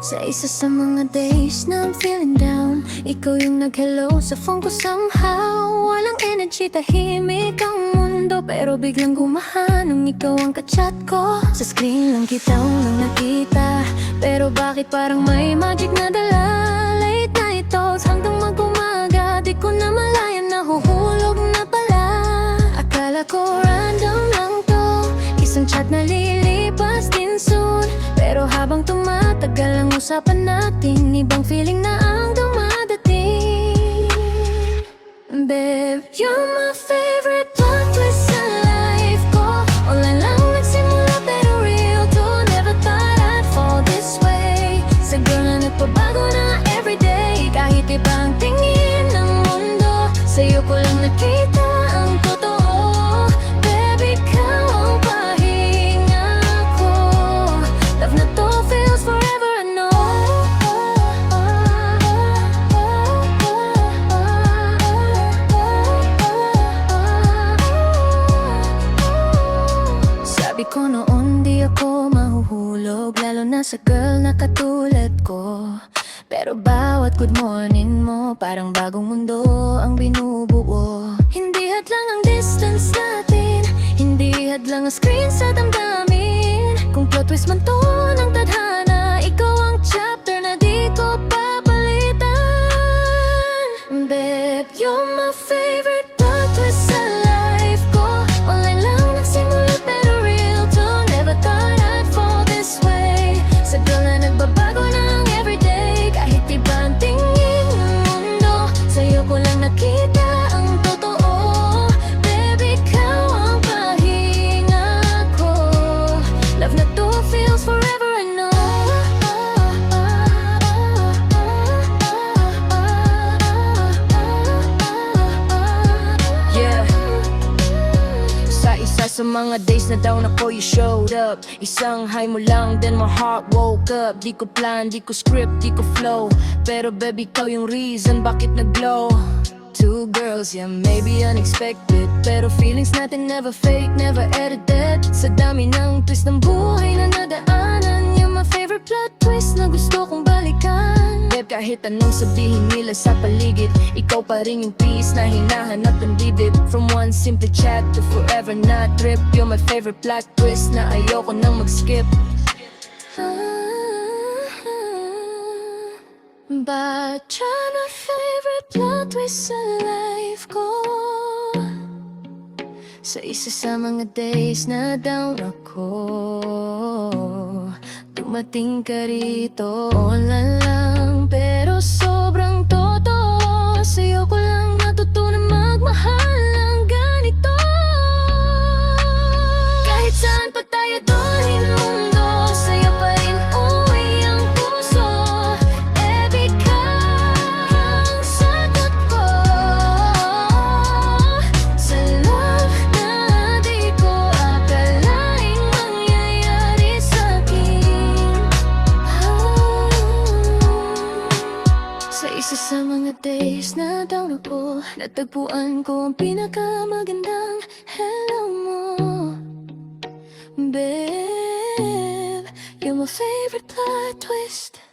Sa isa sa mga days na I'm feeling down, ikaw yung nag-hello sa phone ko somehow. Walang energy, tahimik ang mundo, pero biglang gumahan nung ikaw ang kachat ko. Sa screen lang kita unang nakita, pero bakit parang may magic na dala? Late night talks hanggang mag-umaga, di ko na malayan, nahuhulog na pala. Akala ko random lang to, isang chat na lilipas din soon. Pero habang tumatagal ang usapan natin, ibang feeling na ang dumadating. Babe, you're my favorite plot twist sa life ko. Online lang nagsimula pero real to. Never thought I'd fall this way. Sa girl na nagpabago na everyday. Kahit iba ang tingin ng mundo, sa'yo ko lang nakita ang totoo. Baby, ikaw ang pahinga ko. Love na to feels forever, I know. Sabi ko noon di ako mahuhulog, lalo na sa girl na katulad ko. Pero bawat good morning mo, parang bagong mundo ang binubuo. Hindi hadlang ang distance natin, hindi hadlang ang screen sa damdamin. Kung plot twist man to ng tadhana, ikaw ang chapter na di ko papalitan. Babe, you're my favorite plot twist sa life ko. Online lang nagsimula pero real to. Never thought I'd fall this way. Sa girl na nagbabago ng everyday. Kahit iba ang tingin ng mundo, sa'yo ko lang nakita ang totoo. Baby, ikaw ang pahinga ko. Love na to feels forever, I know. Yeah. Sa isa sa mga days na down ako, you showed up. Isang high mo lang, then my heart woke up. Di ko plan, di ko script, di ko flow, pero baby, ikaw yung reason bakit nag-glow. Two girls, yeah, maybe unexpected, pero feelings natin never fake, never edited. Sa dami ng twist ng buhay na nadaanan, you're my favorite plot twist na gusto kong balikan. Babe, kahit anong sabihin nila sa paligid, ikaw pa rin yung peace na hinahanap ng bibig. From one simple chat to forever na trip, you're my favorite plot twist na ayoko nang mag-skip. But you're my favorite plot twist sa life ko. Sa isa sa mga days na down ako, dumating ka rito. Online lang pero sobrang totoo. Sa'yo ko lang natutunan magmahal ng ganito. Kahit saan pa tayo doon mundo, sa'yo pa rin uwi ang puso. Baby, ikaw ang sagot ko sa love na di ko akalaing mangyayari sa'kin. Sa isa sa mga days na down ako, natagpuan ko ang pinakamagandang hello mo. Babe, you're my favorite plot twist.